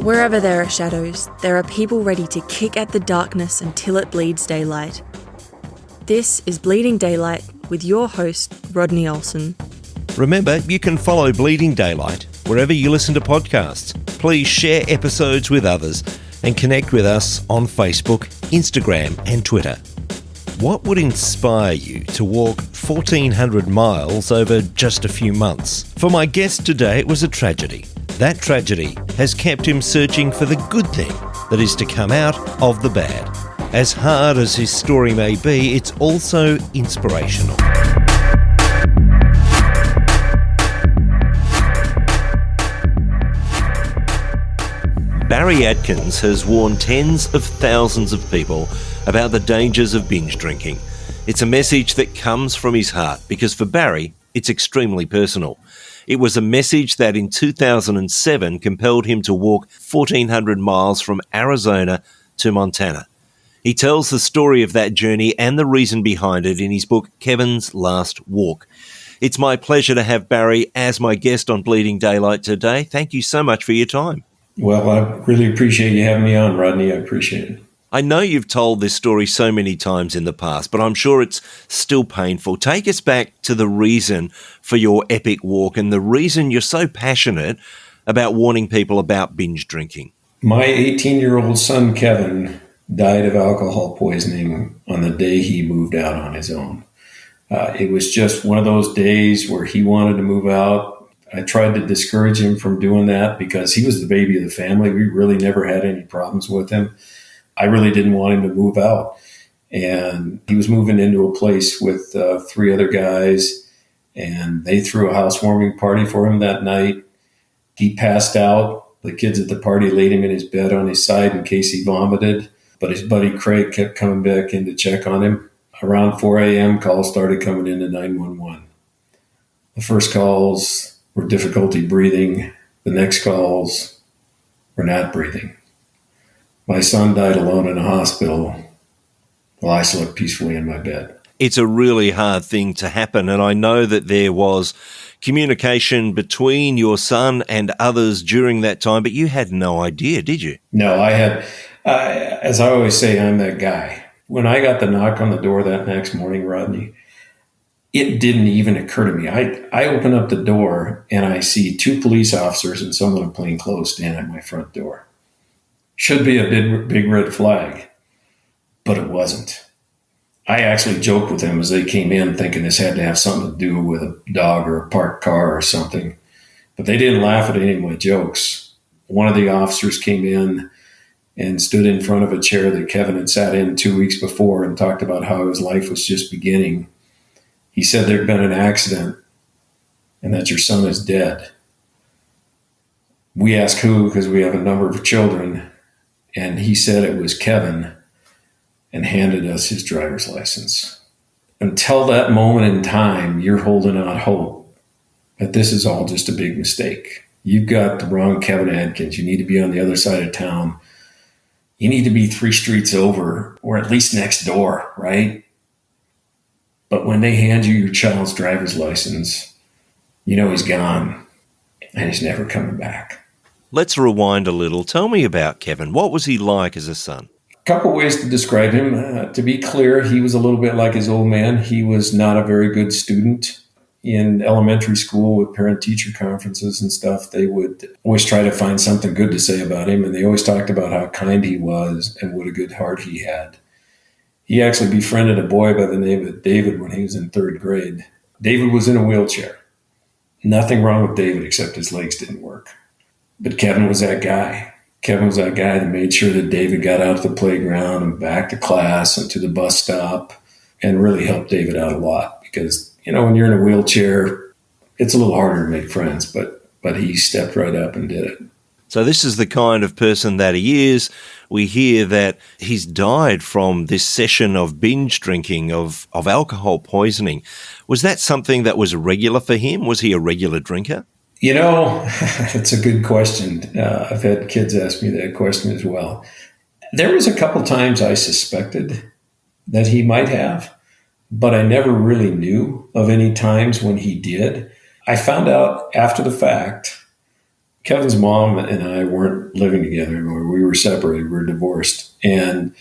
Wherever there are shadows, there are people ready to kick at the darkness until it bleeds daylight. This is Bleeding Daylight with your host, Rodney Olson. Remember, you can follow Bleeding Daylight wherever you listen to podcasts. Please share episodes with others and connect with us on Facebook, Instagram and Twitter. What would inspire you to walk 1,400 miles over just a few months? For my guest today, it was a tragedy. That tragedy has kept him searching for the good thing that is to come out of the bad. As hard as his story may be, it's also inspirational. Barry Adkins has warned tens of thousands of people about the dangers of binge drinking. It's a message that comes from his heart because for Barry, it's extremely personal. It was a message that in 2007 compelled him to walk 1,400 miles from Arizona to Montana. He tells the story of that journey and the reason behind it in his book, Kevin's Last Walk. It's my pleasure to have Barry as my guest on Bleeding Daylight today. Thank you so much for your time. Well, I really appreciate you having me on, Rodney. I appreciate it. I know you've told this story so many times in the past, but I'm sure it's still painful. Take us back to the reason for your epic walk and the reason you're so passionate about warning people about binge drinking. My 18-year-old son, Kevin, died of alcohol poisoning on the day he moved out on his own. It was just one of those days where he wanted to move out. I tried to discourage him from doing that because he was the baby of the family. We really never had any problems with him. I really didn't want him to move out. And he was moving into a place with 3 other guys, and they threw a housewarming party for him that night. He passed out. The kids at the party laid him in his bed on his side in case he vomited. But his buddy Craig kept coming back in to check on him. Around 4 a.m., calls started coming into 911. The first calls were difficulty breathing. The next calls were not breathing. My son died alone in a hospital while I slept peacefully in my bed. It's a really hard thing to happen, and I know that there was communication between your son and others during that time, but you had no idea, did you? No, I had, as I always say, I'm that guy. When I got the knock on the door that next morning, Rodney, it didn't even occur to me. I open up the door and I see 2 police officers and someone in plain clothes stand at my front door. Should be a big red flag, but it wasn't. I actually joked with them as they came in thinking this had to have something to do with a dog or a parked car or something, but they didn't laugh at any of my jokes. One of the officers came in and stood in front of a chair that Kevin had sat in 2 weeks before and talked about how his life was just beginning. He said there'd been an accident and that your son is dead. We asked who, because we have a number of children, and he said it was Kevin and handed us his driver's license. Until that moment in time, you're holding out hope that this is all just a big mistake. You've got the wrong Kevin Adkins. You need to be on the other side of town. You need to be 3 streets over or at least next door, right? But when they hand you your child's driver's license, you know he's gone and he's never coming back. Let's rewind a little. Tell me about Kevin. What was he like as a son? A couple ways to describe him. To be clear, he was a little bit like his old man. He was not a very good student. In elementary school with parent-teacher conferences and stuff, they would always try to find something good to say about him, and they always talked about how kind he was and what a good heart he had. He actually befriended a boy by the name of David when he was in 3rd grade. David was in a wheelchair. Nothing wrong with David except his legs didn't work. But Kevin was that guy. Kevin was that guy that made sure that David got out to the playground and back to class and to the bus stop and really helped David out a lot because, you know, when you're in a wheelchair, it's a little harder to make friends, but he stepped right up and did it. So this is the kind of person that he is. We hear that he's died from this session of binge drinking, of alcohol poisoning. Was that something that was regular for him? Was he a regular drinker? You know, it's a good question. I've had kids ask me that question as well. There was a couple times I suspected that he might have, but I never really knew of any times when he did. I found out after the fact Kevin's mom and I weren't living together anymore. We were separated. We were divorced. And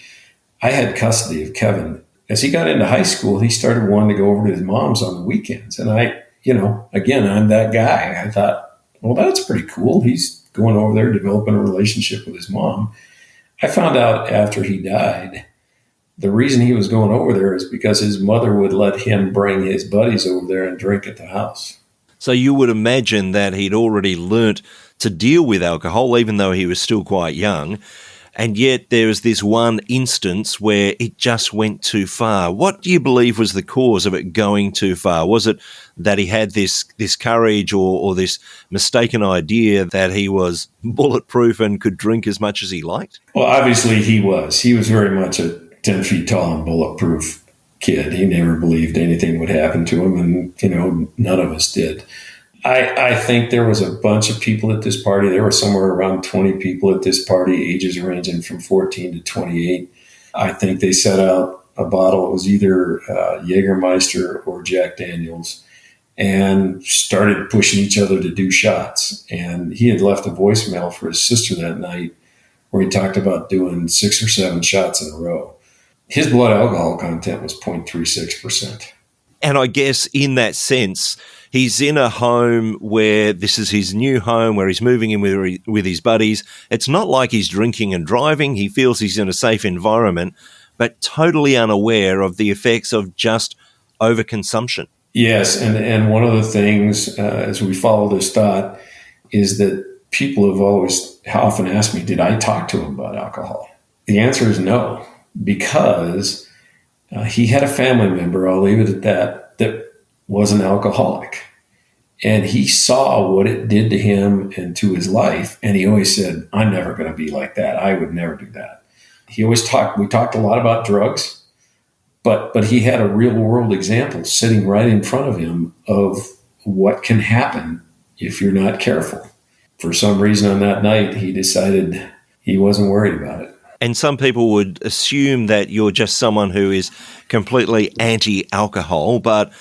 I had custody of Kevin. As he got into high school, he started wanting to go over to his mom's on the weekends. And again, I'm that guy. I thought, well, that's pretty cool. He's going over there, developing a relationship with his mom. I found out after he died, the reason he was going over there is because his mother would let him bring his buddies over there and drink at the house. So you would imagine that he'd already learnt to deal with alcohol, even though he was still quite young. And yet there was this one instance where it just went too far. What do you believe was the cause of it going too far? Was it that he had this courage or this mistaken idea that he was bulletproof and could drink as much as he liked? Well, obviously he was. He was very much a 10 feet tall and bulletproof kid. He never believed anything would happen to him, and, none of us did. I think there was a bunch of people at this party. There were somewhere around 20 people at this party, ages ranging from 14 to 28. I think they set out a bottle. It was either Jägermeister or Jack Daniels, and started pushing each other to do shots. And he had left a voicemail for his sister that night where he talked about doing 6 or 7 shots in a row. His blood alcohol content was 0.36%. And I guess in that sense, he's in a home where this is his new home, where he's moving in with his buddies. It's not like he's drinking and driving. He feels he's in a safe environment, but totally unaware of the effects of just overconsumption. Yes, and one of the things, as we follow this thought, is that people have often asked me, did I talk to him about alcohol? The answer is no, because he had a family member, I'll leave it at that was an alcoholic. And he saw what it did to him and to his life. And he always said, I'm never going to be like that. I would never do that. We talked a lot about drugs, but he had a real world example sitting right in front of him of what can happen if you're not careful. For some reason on that night, he decided he wasn't worried about it. And some people would assume that you're just someone who is completely anti-alcohol, but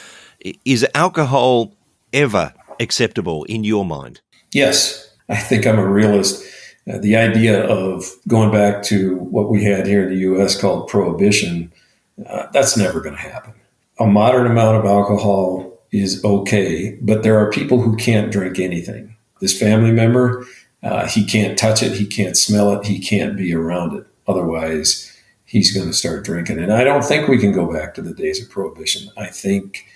is alcohol ever acceptable in your mind? Yes, I think I'm a realist. The idea of going back to what we had here in the U.S. called prohibition, that's never going to happen. A moderate amount of alcohol is okay, but there are people who can't drink anything. This family member, he can't touch it, he can't smell it, he can't be around it. Otherwise, he's going to start drinking. And I don't think we can go back to the days of prohibition. I think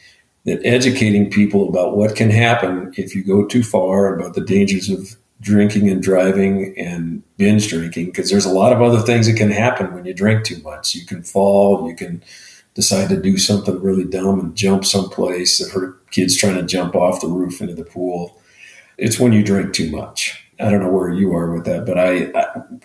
that educating people about what can happen if you go too far, about the dangers of drinking and driving and binge drinking, because there's a lot of other things that can happen when you drink too much. You can fall, you can decide to do something really dumb and jump someplace. I've heard kids trying to jump off the roof into the pool. It's when you drink too much. I don't know where you are with that, but I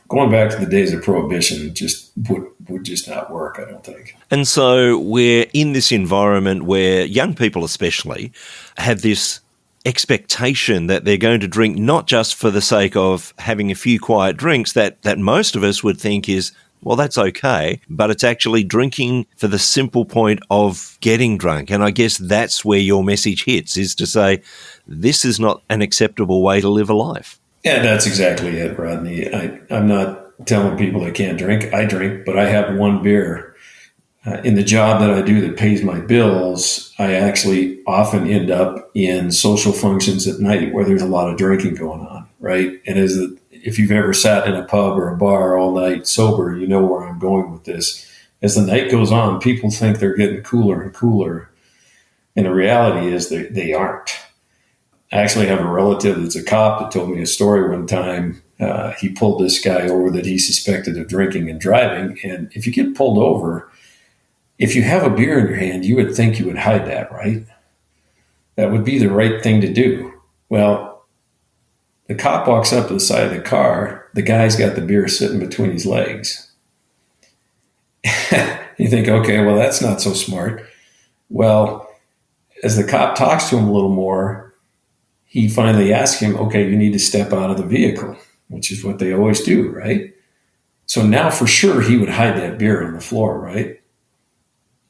going back to the days of prohibition just would just not work, I don't think. And so we're in this environment where young people especially have this expectation that they're going to drink not just for the sake of having a few quiet drinks that most of us would think is, well, that's okay, but it's actually drinking for the simple point of getting drunk. And I guess that's where your message hits, is to say, this is not an acceptable way to live a life. Yeah, that's exactly it, Rodney. I'm not telling people they can't drink. I drink, but I have one beer. In the job that I do that pays my bills, I actually often end up in social functions at night where there's a lot of drinking going on, right? And if you've ever sat in a pub or a bar all night sober, you know where I'm going with this. As the night goes on, people think they're getting cooler and cooler. And the reality is they aren't. I actually have a relative that's a cop that told me a story one time. He pulled this guy over that he suspected of drinking and driving. And if you get pulled over, if you have a beer in your hand, you would think you would hide that, right? That would be the right thing to do. Well, the cop walks up to the side of the car. The guy's got the beer sitting between his legs. You think, okay, well, that's not so smart. Well, as the cop talks to him a little more, he finally asks him, okay, you need to step out of the vehicle, which is what they always do, right? So now for sure he would hide that beer on the floor, right?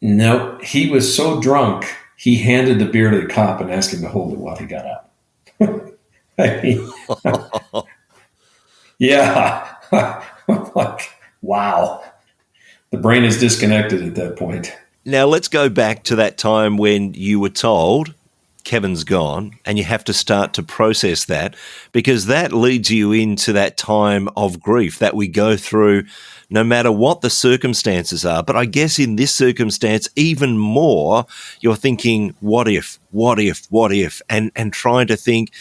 No, he was so drunk, he handed the beer to the cop and asked him to hold it while he got out. I mean, yeah. Like, wow. The brain is disconnected at that point. Now, let's go back to that time when you were told Kevin's gone and you have to start to process that, because that leads you into that time of grief that we go through no matter what the circumstances are. But I guess in this circumstance, even more, you're thinking, what if, and trying to think,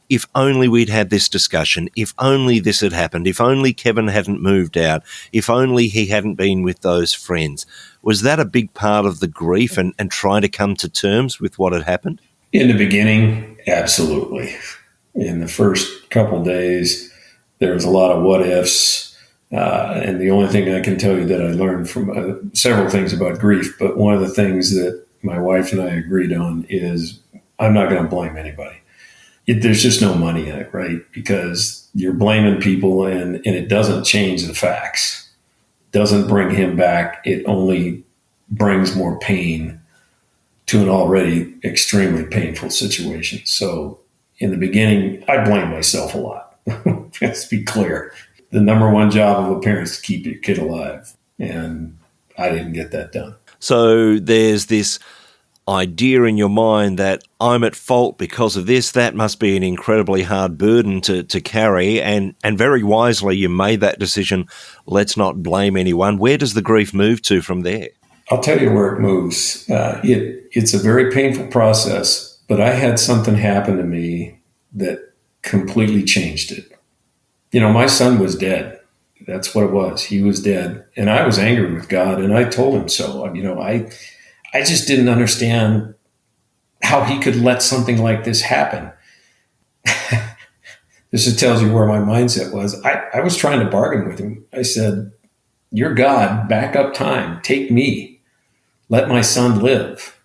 if only we'd had this discussion, if only this had happened, if only Kevin hadn't moved out, if only he hadn't been with those friends. Was that a big part of the grief and trying to come to terms with what had happened? In the beginning, absolutely. In the first couple days, there was a lot of what ifs. And the only thing I can tell you that I learned from several things about grief, but one of the things that my wife and I agreed on is I'm not going to blame anybody. There's just no money in it, right? Because you're blaming people and it doesn't change the facts. It doesn't bring him back. It only brings more pain to an already extremely painful situation. So in the beginning, I blame myself a lot. Let's be clear. The number one job of a parent is to keep your kid alive. And I didn't get that done. So there's this idea in your mind that I'm at fault because of this. That must be an incredibly hard burden to carry. And very wisely, you made that decision. Let's not blame anyone. Where does the grief move to from there? I'll tell you where it moves. It's a very painful process, but I had something happen to me that completely changed it. You know, my son was dead. That's what it was. He was dead. And I was angry with God, and I told him so. You know, I just didn't understand how he could let something like this happen. This just tells you where my mindset was. I was trying to bargain with him. I said, "You're God, back up time, take me, let my son live."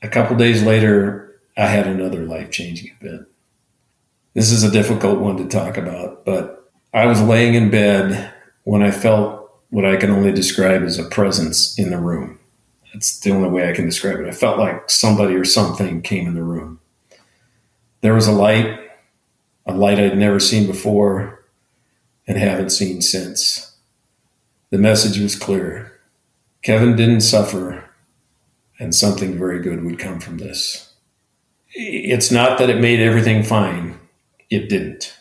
A couple days later, I had another life-changing event. This is a difficult one to talk about, but I was laying in bed when I felt what I can only describe as a presence in the room. That's the only way I can describe it. I felt like somebody or something came in the room. There was a light I'd never seen before and haven't seen since. The message was clear. Kevin didn't suffer, and something very good would come from this. It's not that it made everything fine. It didn't.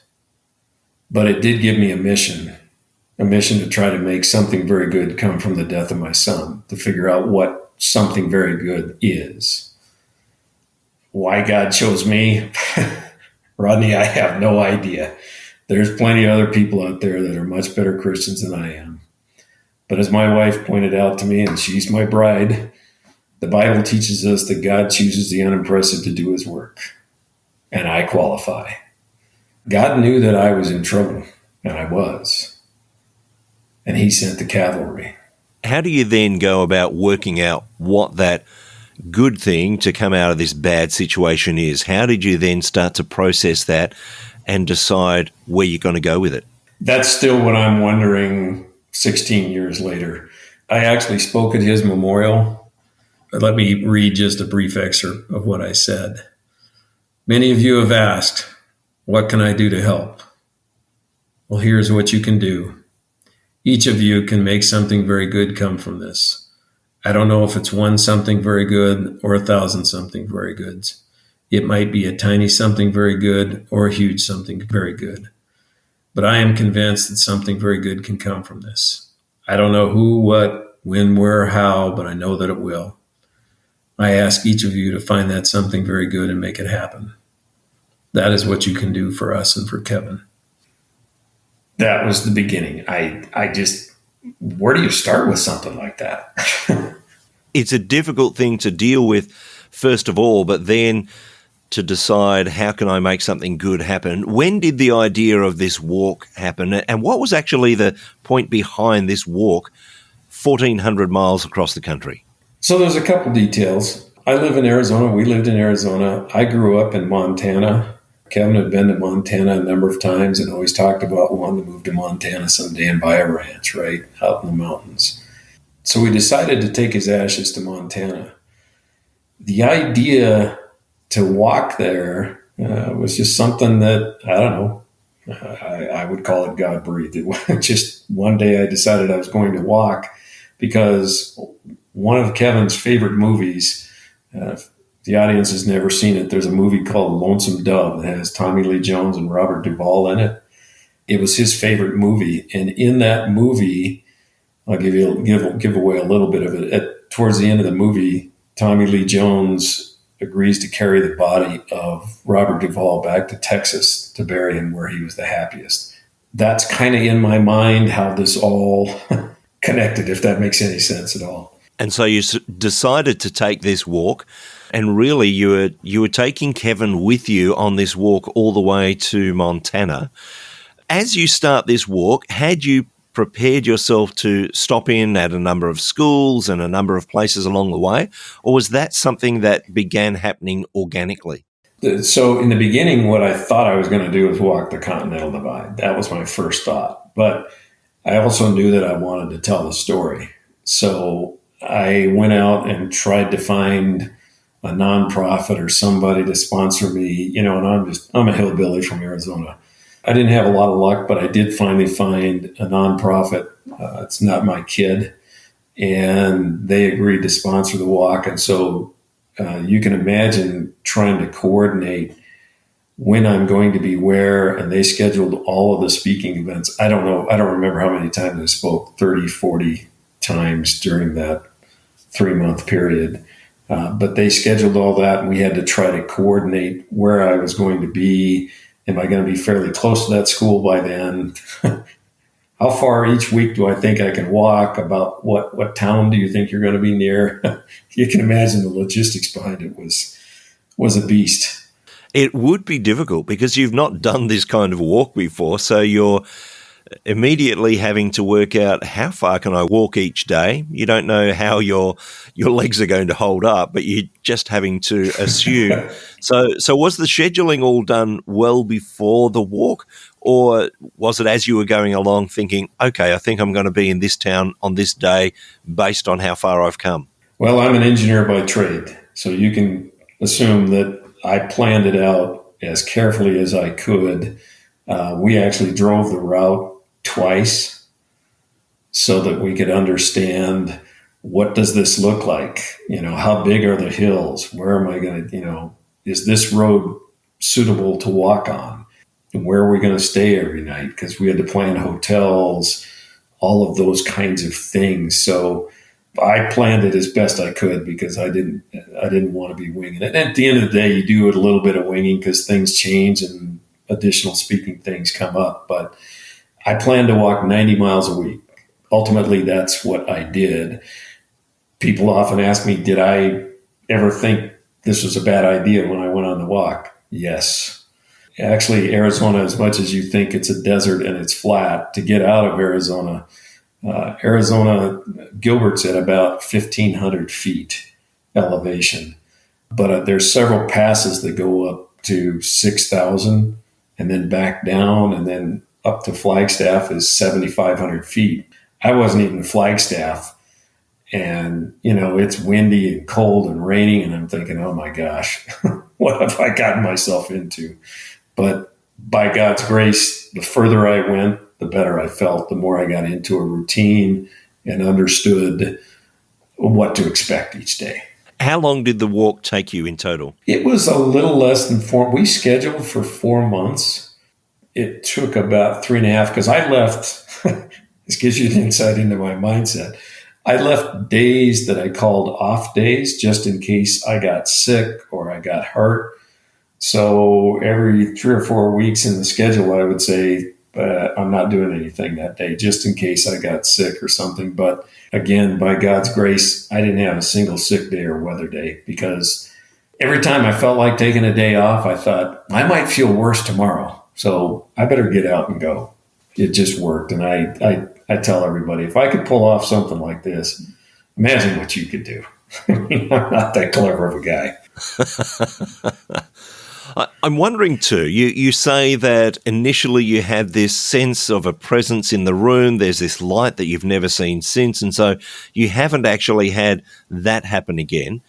But it did give me a mission to try to make something very good come from the death of my son, to figure out what something very good is. Why God chose me? Rodney, I have no idea. There's plenty of other people out there that are much better Christians than I am. But as my wife pointed out to me, and she's my bride, the Bible teaches us that God chooses the unimpressive to do his work. And I qualify. God knew that I was in trouble, and I was. And he sent the cavalry. How do you then go about working out what that good thing to come out of this bad situation is? How did you then start to process that and decide where you're going to go with it? That's still what I'm wondering 16 years later. I actually spoke at his memorial. Let me read just a brief excerpt of what I said. Many of you have asked, what can I do to help? Well, here's what you can do. Each of you can make something very good come from this. I don't know if it's one something very good or 1,000 something very goods. It might be a tiny something very good or a huge something very good. But I am convinced that something very good can come from this. I don't know who, what, when, where, how, but I know that it will. I ask each of you to find that something very good and make it happen. That is what you can do for us and for Kevin. That was the beginning. Where do you start with something like that? It's a difficult thing to deal with, first of all, but then to decide how can I make something good happen. When did the idea of this walk happen? And what was actually the point behind this walk 1,400 miles across the country? So there's a couple details. I live in Arizona. We lived in Arizona. I grew up in Montana. Kevin had been to Montana a number of times and always talked about wanting to move to Montana someday and buy a ranch, right, out in the mountains. So we decided to take his ashes to Montana. The idea to walk there It was just something that, I don't know, I would call it God breathed. It was just one day I decided I was going to walk because one of Kevin's favorite movies, if the audience has never seen it, there's a movie called Lonesome Dove that has Tommy Lee Jones and Robert Duvall in it. It was his favorite movie. And in that movie, I'll give away a little bit of it. Towards the end of the movie, Tommy Lee Jones agrees to carry the body of Robert Duvall back to Texas to bury him where he was the happiest. That's kind of in my mind how this all connected, if that makes any sense at all. And so you decided to take this walk, and really you were taking Kevin with you on this walk all the way to Montana. As you start this walk, had you prepared yourself to stop in at a number of schools and a number of places along the way, or was that something that began happening organically? So in the beginning, what I thought I was going to do was walk the Continental Divide. That was my first thought. But I also knew that I wanted to tell the story. So I went out and tried to find a nonprofit or somebody to sponsor me, and I'm a hillbilly from Arizona. I didn't have a lot of luck, but I did finally find a nonprofit. It's Not My Kid. And they agreed to sponsor the walk. And so you can imagine trying to coordinate when I'm going to be where, and they scheduled all of the speaking events. I don't know. I don't remember how many times I spoke, 30, 40 times during that 3-month period. But they scheduled all that, and we had to try to coordinate where I was going to be. Am I going to be fairly close to that school by then? How far each week do I think I can walk? About what town do you think you're going to be near? You can imagine the logistics behind it was a beast. It would be difficult because you've not done this kind of walk before, so you're immediately having to work out how far can I walk each day. You don't know how your legs are going to hold up, but you're just having to assume. So was the scheduling all done well before the walk, or was it as you were going along thinking, okay, I think I'm going to be in this town on this day based on how far I've come? Well, I'm an engineer by trade, so you can assume that I planned it out as carefully as I could. We actually drove the route twice so that we could understand, what does this look like? How big are the hills? Where am I going to, is this road suitable to walk on? And where are we going to stay every night? Because we had to plan hotels, all of those kinds of things. So I planned it as best I could because I didn't want to be winging it. And at the end of the day, you do it a little bit of winging because things change and additional speaking things come up. But I planned to walk 90 miles a week. Ultimately, that's what I did. People often ask me, did I ever think this was a bad idea when I went on the walk? Yes. Actually, Arizona, as much as you think it's a desert and it's flat, to get out of Arizona, Gilbert's at about 1,500 feet elevation. But there's several passes that go up to 6,000 and then back down, and then up to Flagstaff is 7,500 feet. I wasn't even Flagstaff, and it's windy and cold and raining, and I'm thinking, oh my gosh, what have I gotten myself into? But by God's grace, the further I went, the better I felt, the more I got into a routine and understood what to expect each day. How long did the walk take you in total? It was a little less than 4. We scheduled for 4 months. It took about 3.5 because I left. This gives you an insight into my mindset. I left days that I called off days just in case I got sick or I got hurt. So every 3 or 4 weeks in the schedule, I would say, I'm not doing anything that day just in case I got sick or something. But again, by God's grace, I didn't have a single sick day or weather day because every time I felt like taking a day off, I thought I might feel worse tomorrow. So I better get out and go. It just worked. And I tell everybody, if I could pull off something like this, imagine what you could do. I'm not that clever of a guy. I'm wondering too, you say that initially you had this sense of a presence in the room, there's this light that you've never seen since, and so you haven't actually had that happen again.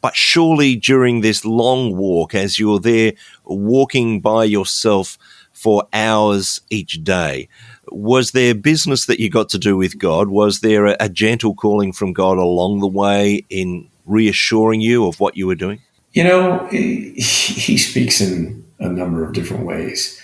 But surely during this long walk, as you're there walking by yourself for hours each day, was there business that you got to do with God? Was there a gentle calling from God along the way in reassuring you of what you were doing? He speaks in a number of different ways.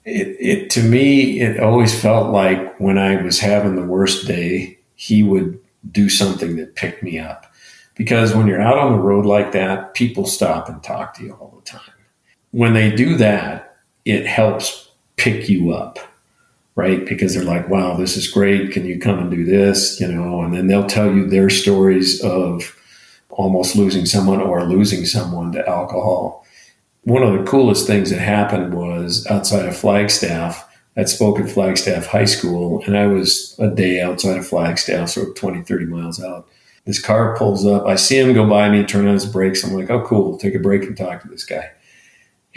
It to me, it always felt like when I was having the worst day, he would do something that picked me up. Because when you're out on the road like that, people stop and talk to you all the time. When they do that, it helps pick you up, right? Because they're like, wow, this is great. Can you come and do this? And then they'll tell you their stories of almost losing someone or losing someone to alcohol. One of the coolest things that happened was outside of Flagstaff. I spoke at Flagstaff High School, and I was a day outside of Flagstaff, so 20, 30 miles out. This car pulls up. I see him go by me, turn on his brakes. I'm like, oh, cool. Take a break and talk to this guy.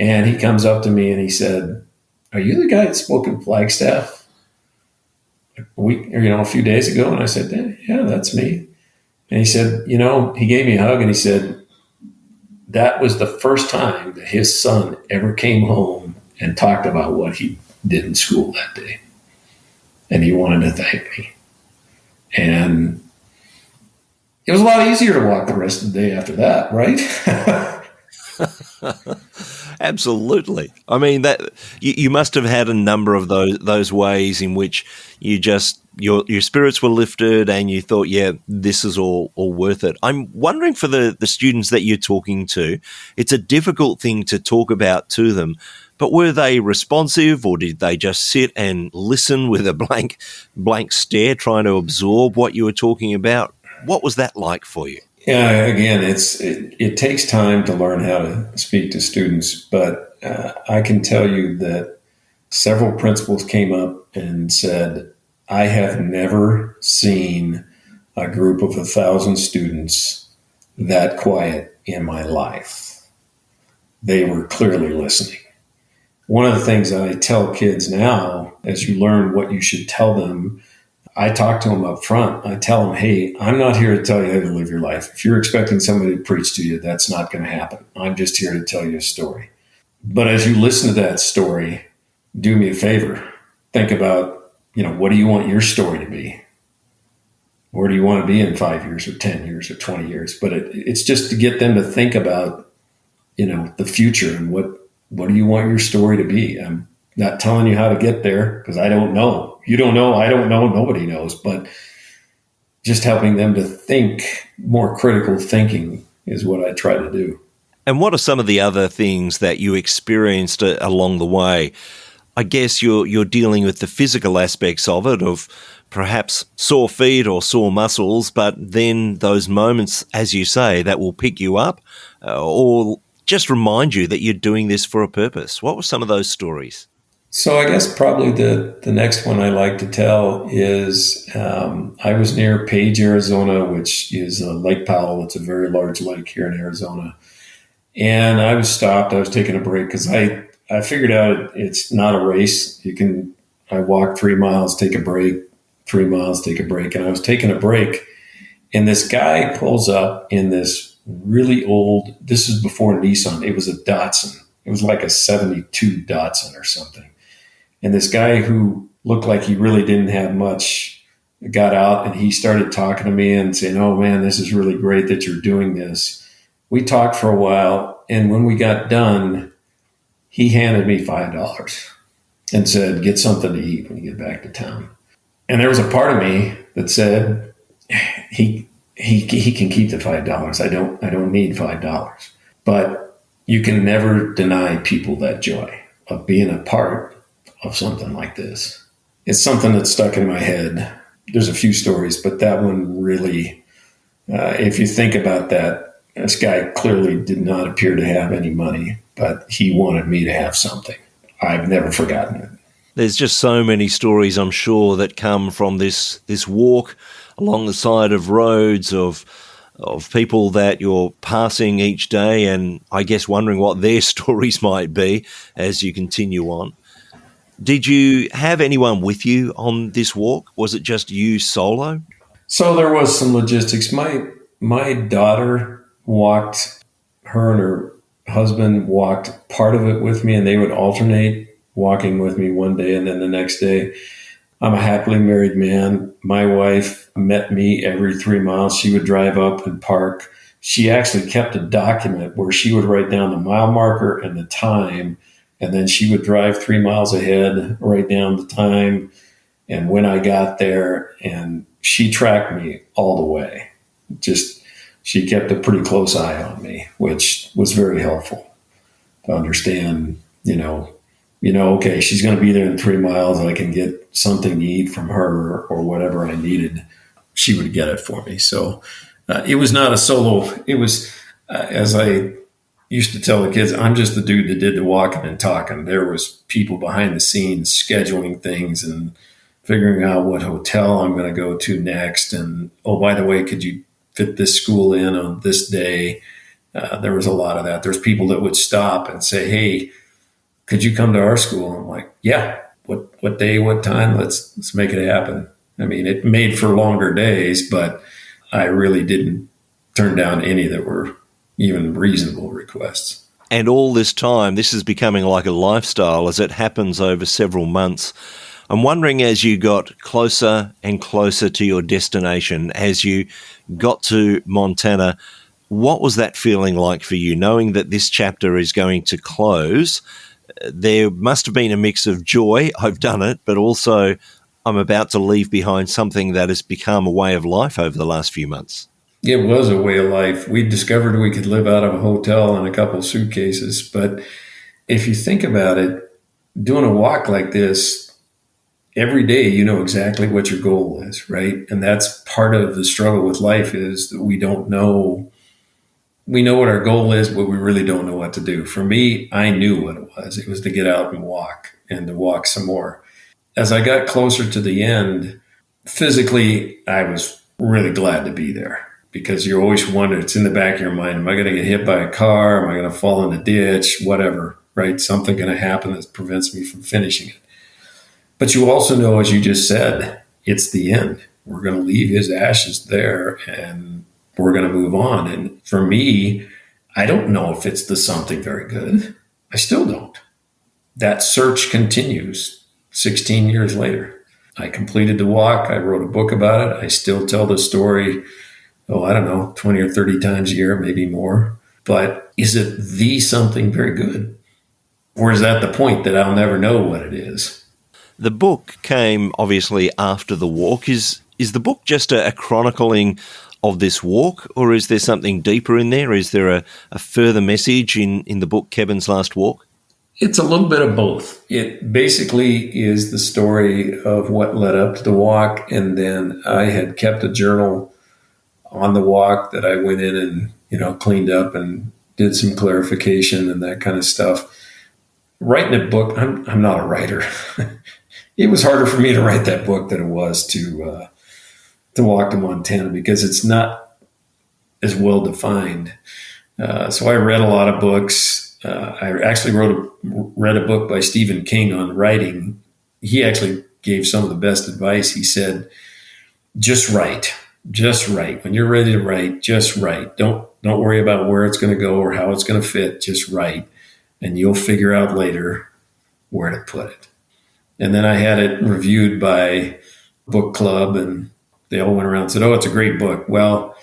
And he comes up to me and he said, are you the guy that spoke in Flagstaff a few days ago? And I said, yeah, that's me. And he said, he gave me a hug and he said, that was the first time that his son ever came home and talked about what he did in school that day. And he wanted to thank me. And it was a lot easier to walk the rest of the day after that, right? Absolutely. I mean, that you must have had a number of those ways in which you just your spirits were lifted and you thought, yeah, this is all worth it. I'm wondering for the students that you're talking to, it's a difficult thing to talk about to them, but were they responsive or did they just sit and listen with a blank stare trying to absorb what you were talking about? What was that like for you? Yeah, again, it takes time to learn how to speak to students, but I can tell you that several principals came up and said, I have never seen a group of 1,000 students that quiet in my life. They were clearly listening. One of the things that I tell kids now, as you learn what you should tell them, I talk to them up front. I tell them, hey, I'm not here to tell you how to live your life. If you're expecting somebody to preach to you, that's not going to happen. I'm just here to tell you a story. But as you listen to that story, do me a favor. Think about, what do you want your story to be? Where do you want to be in 5 years or 10 years or 20 years? But it's just to get them to think about, the future and what do you want your story to be? I'm not telling you how to get there because I don't know. You don't know. I don't know. Nobody knows. But just helping them to think more critical thinking is what I try to do. And what are some of the other things that you experienced along the way? I guess you're dealing with the physical aspects of it, of perhaps sore feet or sore muscles, but then those moments, as you say, that will pick you up or just remind you that you're doing this for a purpose. What were some of those stories? So I guess probably the next one I like to tell is I was near Page, Arizona, which is Lake Powell. It's a very large lake here in Arizona. And I was stopped. I was taking a break because I figured out it's not a race. I walk 3 miles, take a break, 3 miles, take a break. And I was taking a break. And this guy pulls up in this really old, this is before Nissan. It was a Datsun. It was like a 72 Datsun or something. And this guy who looked like he really didn't have much got out and he started talking to me and saying, oh man, this is really great that you're doing this. We talked for a while. And when we got done, he handed me $5 and said, get something to eat when you get back to town. And there was a part of me that said, he can keep the $5. I don't need $5. But you can never deny people that joy of being a part of something like this. It's something that's stuck in my head. There's a few stories, but that one really, if you think about that, this guy clearly did not appear to have any money, but he wanted me to have something. I've never forgotten it. There's just so many stories, I'm sure, that come from this walk along the side of roads of people that you're passing each day, and I guess wondering what their stories might be as you continue on. Did you have anyone with you on this walk? Was it just you solo? So there was some logistics. My daughter walked, her and her husband walked part of it with me, and they would alternate walking with me one day and then the next day. I'm a happily married man. My wife met me every 3 miles. She would drive up and park. She actually kept a document where she would write down the mile marker and the time, and then she would drive 3 miles ahead, write down the time and when I got there, and she tracked me all the way. Just, she kept a pretty close eye on me, which was very helpful to understand, okay, she's going to be there in 3 miles. I can get something to eat from her or whatever I needed. She would get it for me. So it was not a solo. It was, as I used to tell the kids, I'm just the dude that did the walking and talking. There was people behind the scenes scheduling things and figuring out what hotel I'm going to go to next. And, oh, by the way, could you fit this school in on this day? There was a lot of that. There's people that would stop and say, hey, could you come to our school? I'm like, yeah, what day, what time? Let's make it happen. I mean, it made for longer days, but I really didn't turn down any that were even reasonable requests. And all this time, this is becoming like a lifestyle as it happens over several months. I'm wondering, as you got closer and closer to your destination, as you got to Montana, what was that feeling like for you, knowing that this chapter is going to close? There must have been a mix of joy, I've done it, but also I'm about to leave behind something that has become a way of life over the last few months. It was a way of life. We discovered we could live out of a hotel and a couple of suitcases. But if you think about it, doing a walk like this, every day you know exactly what your goal is, right? And that's part of the struggle with life, is that we don't know. We know what our goal is, but we really don't know what to do. For me, I knew what it was. It was to get out and to walk some more. As I got closer to the end, physically, I was really glad to be there, because you always wonder, it's in the back of your mind, am I going to get hit by a car? Am I going to fall in a ditch? Whatever, right? Something going to happen that prevents me from finishing it. But you also know, as you just said, it's the end. We're going to leave his ashes there and we're going to move on. And for me, I don't know if it's the something very good. I still don't. That search continues 16 years later. I completed the walk. I wrote a book about it. I still tell the story, 20 or 30 times a year, maybe more. But is it the something very good? Or is that the point that I'll never know what it is? The book came obviously after the walk. Is the book just a chronicling of this walk, or is there something deeper in there? Is there a further message in the book, Kevin's Last Walk? It's a little bit of both. It basically is the story of what led up to the walk, and then I had kept a journal on the walk that I went in and cleaned up and did some clarification and that kind of stuff. Writing a book, I'm not a writer. It was harder for me to write that book than it was to walk to Montana, because it's not as well defined. So I read a lot of books. I actually read a book by Stephen King on writing. He actually gave some of the best advice. He said, just write. When you're ready to write, just write. Don't worry about where it's going to go or how it's going to fit. Just write, and you'll figure out later where to put it. And then I had it reviewed by book club, and they all went around and said, oh, it's a great book. Well,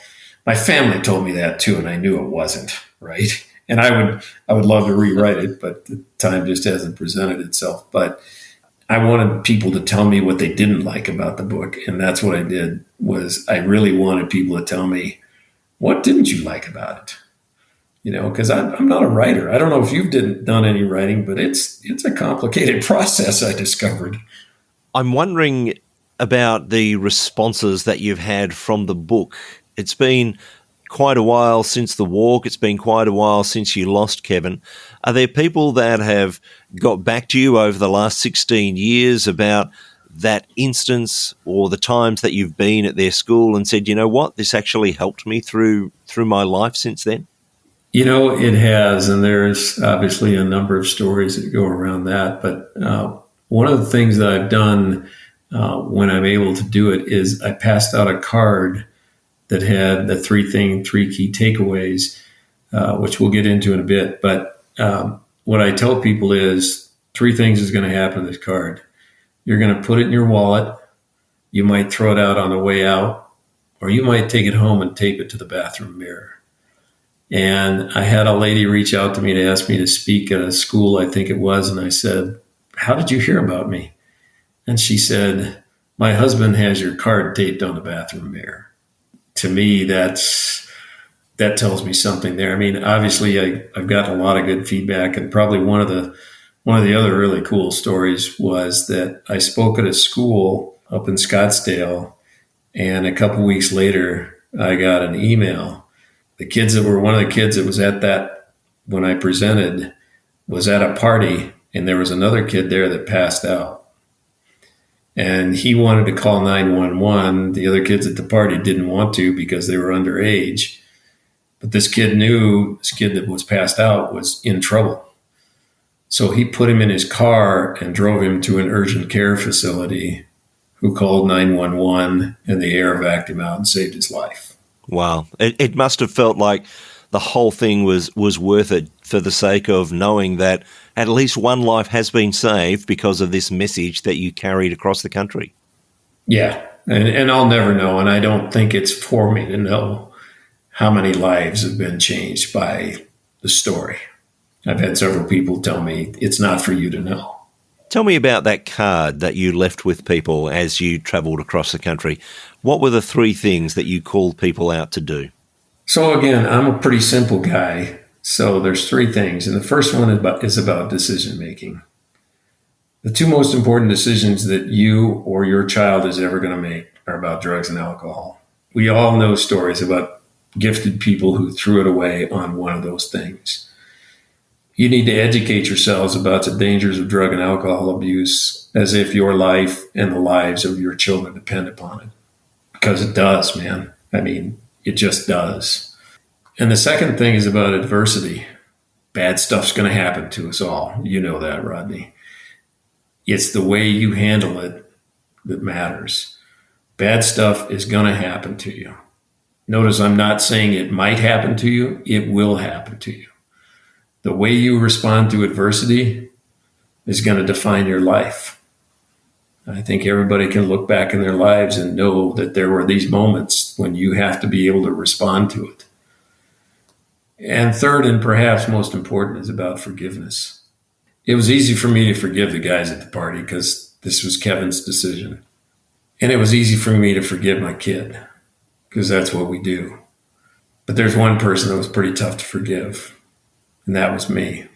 my family told me that too, and I knew it wasn't, right? And I would love to rewrite it, but the time just hasn't presented itself. But I wanted people to tell me what they didn't like about the book, and that's what I did. Was I really wanted people to tell me, what didn't you like about it? Because I'm not a writer. I don't know if you've done any writing, but it's a complicated process, I discovered. I'm wondering about the responses that you've had from the book. It's been quite a while since the walk. It's been quite a while since you lost Kevin. Are there people that have got back to you over the last 16 years about that instance, or the times that you've been at their school and said, you know what, this actually helped me through my life since then? It has, and there's obviously a number of stories that go around that. But one of the things that I've done when I'm able to do it is I passed out a card that had the three key takeaways, which we'll get into in a bit. But what I tell people is three things is going to happen to this card. You're going to put it in your wallet. You might throw it out on the way out, or you might take it home and tape it to the bathroom mirror. And I had a lady reach out to me to ask me to speak at a school, I think it was. And I said, "How did you hear about me?" And she said, "My husband has your card taped on the bathroom mirror." To me, that tells me something there. I mean, obviously I've gotten a lot of good feedback, and probably one of the other really cool stories was that I spoke at a school up in Scottsdale, and a couple weeks later, I got an email. One of the kids that was at that when I presented was at a party, and there was another kid there that passed out. And he wanted to call 911. The other kids at the party didn't want to because they were underage. But this kid that was passed out was in trouble. So he put him in his car and drove him to an urgent care facility, who called 911, and they air vacuumed him out and saved his life. Wow. It must have felt like the whole thing was worth it for the sake of knowing that at least one life has been saved because of this message that you carried across the country. Yeah. And I'll never know. And I don't think it's for me to know how many lives have been changed by the story. I've had several people tell me it's not for you to know. Tell me about that card that you left with people as you travelled across the country. What were the three things that you called people out to do? So again, I'm a pretty simple guy. So there's three things. And the first one is about decision making. The two most important decisions that you or your child is ever going to make are about drugs and alcohol. We all know stories about gifted people who threw it away on one of those things. You need to educate yourselves about the dangers of drug and alcohol abuse as if your life and the lives of your children depend upon it. Because it does, man. I mean, it just does. And the second thing is about adversity. Bad stuff's going to happen to us all. You know that, Rodney. It's the way you handle it that matters. Bad stuff is going to happen to you. Notice I'm not saying it might happen to you. It will happen to you. The way you respond to adversity is going to define your life. I think everybody can look back in their lives and know that there were these moments when you have to be able to respond to it. And third, and perhaps most important, is about forgiveness. It was easy for me to forgive the guys at the party because this was Kevin's decision. And it was easy for me to forgive my kid because that's what we do. But there's one person that was pretty tough to forgive, and that was me.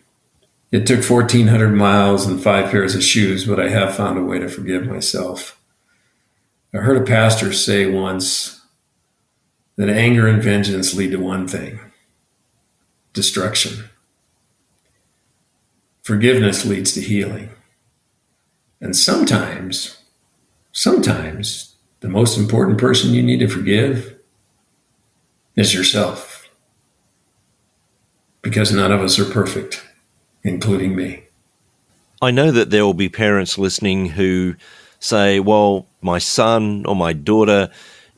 It took 1,400 miles and 5 pairs of shoes, but I have found a way to forgive myself. I heard a pastor say once that anger and vengeance lead to one thing: destruction. Forgiveness leads to healing. And sometimes the most important person you need to forgive is yourself. Because none of us are perfect, including me. I know that there will be parents listening who say, well, my son or my daughter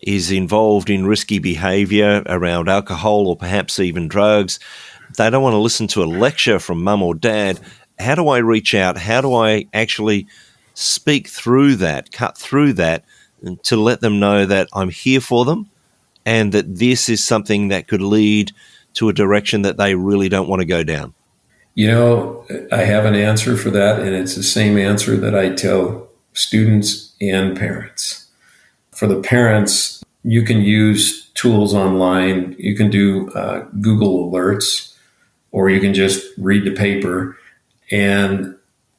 is involved in risky behaviour around alcohol or perhaps even drugs. They don't want to listen to a lecture from mum or dad. How do I reach out? How do I actually speak through that, cut through that, to let them know that I'm here for them and that this is something that could lead to a direction that they really don't want to go down? You know, I have an answer for that, and it's the same answer that I tell students and parents. For the parents, you can use tools online. You can do Google alerts, or you can just read the paper. And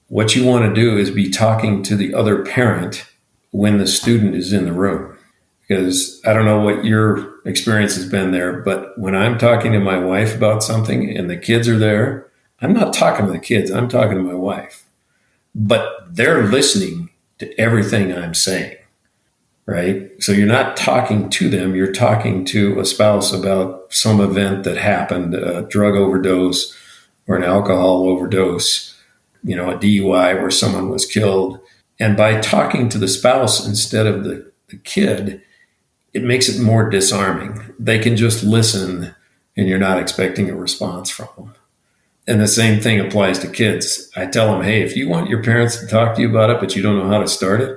what you want to do is be talking to the other parent when the student is in the room. Because I don't know what your experience has been there, but when I'm talking to my wife about something and the kids are there, I'm not talking to the kids, I'm talking to my wife. But they're listening to everything I'm saying, right? So you're not talking to them, you're talking to a spouse about some event that happened, a drug overdose or an alcohol overdose, a DUI where someone was killed. And by talking to the spouse instead of the kid, it makes it more disarming. They can just listen and you're not expecting a response from them. And the same thing applies to kids. I tell them, hey, if you want your parents to talk to you about it, but you don't know how to start it,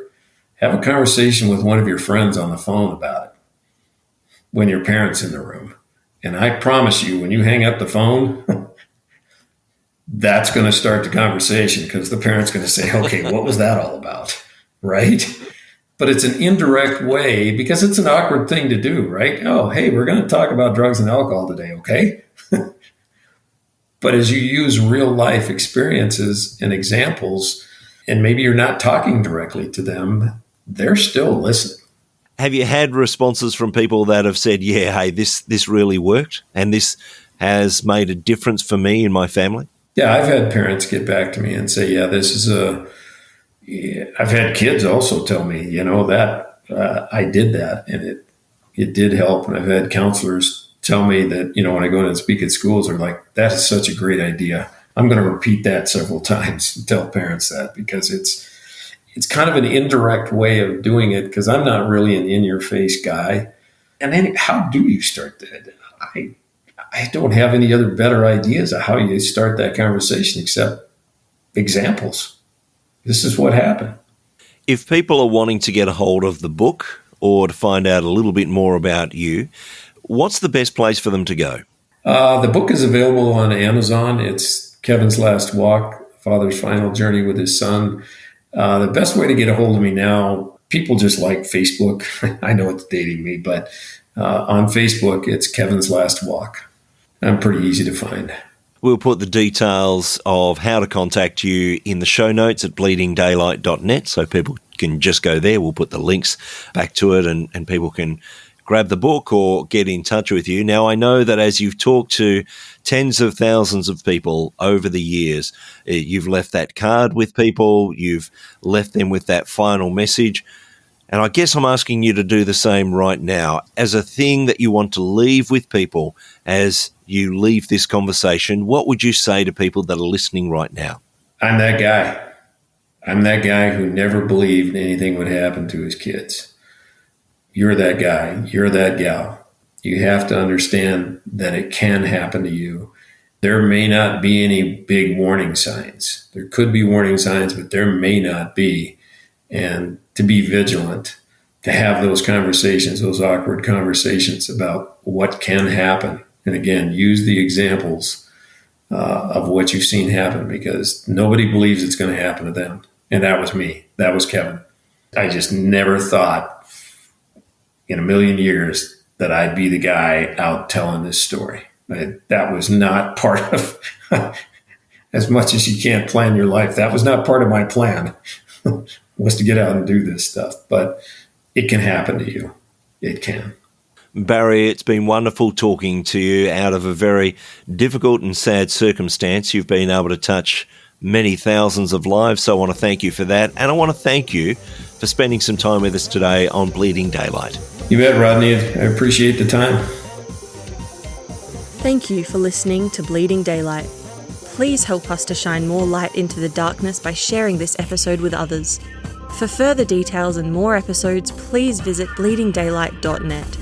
have a conversation with one of your friends on the phone about it when your parents in the room. And I promise you, when you hang up the phone, that's going to start the conversation because the parent's going to say, okay, what was that all about? Right? But it's an indirect way because it's an awkward thing to do, right? Oh, hey, we're going to talk about drugs and alcohol today, okay? But as you use real life experiences and examples, and maybe you're not talking directly to them, they're still listening. Have you had responses from people that have said, yeah, hey, this really worked and this has made a difference for me and my family? Yeah, I've had parents get back to me and say, yeah, this is I've had kids also tell me, that I did that and it did help. And I've had counselors tell me that, when I go in and speak at schools, they're like, that is such a great idea. I'm going to repeat that several times and tell parents that because it's kind of an indirect way of doing it because I'm not really an in-your-face guy. And then how do you start that? I don't have any other better ideas of how you start that conversation except examples. This is what happened. If people are wanting to get a hold of the book or to find out a little bit more about you, what's the best place for them to go? The book is available on Amazon. It's Kevin's Last Walk, Father's Final Journey with His Son. The best way to get a hold of me now, people just like Facebook. I know it's dating me, but on Facebook, it's Kevin's Last Walk. I'm pretty easy to find. We'll put the details of how to contact you in the show notes at bleedingdaylight.net so people can just go there. We'll put the links back to it and people can grab the book or get in touch with you. Now, I know that as you've talked to tens of thousands of people over the years, you've left that card with people, you've left them with that final message. And I guess I'm asking you to do the same right now as a thing that you want to leave with people as you leave this conversation. What would you say to people that are listening right now? I'm that guy. I'm that guy who never believed anything would happen to his kids. You're that guy. You're that gal. You have to understand that it can happen to you. There may not be any big warning signs. There could be warning signs, but there may not be. And to be vigilant, to have those conversations, those awkward conversations about what can happen. And again, use the examples of what you've seen happen because nobody believes it's going to happen to them. And that was me. That was Kevin. I just never thought in a million years that I'd be the guy out telling this story. That was not part of, as much as you can't plan your life, that was not part of my plan, was to get out and do this stuff. But it can happen to you. It can. Barry, it's been wonderful talking to you out of a very difficult and sad circumstance. You've been able to touch many thousands of lives, so I want to thank you for that. And I want to thank you for spending some time with us today on Bleeding Daylight. You bet, Rodney. I appreciate the time. Thank you for listening to Bleeding Daylight. Please help us to shine more light into the darkness by sharing this episode with others. For further details and more episodes, please visit bleedingdaylight.net.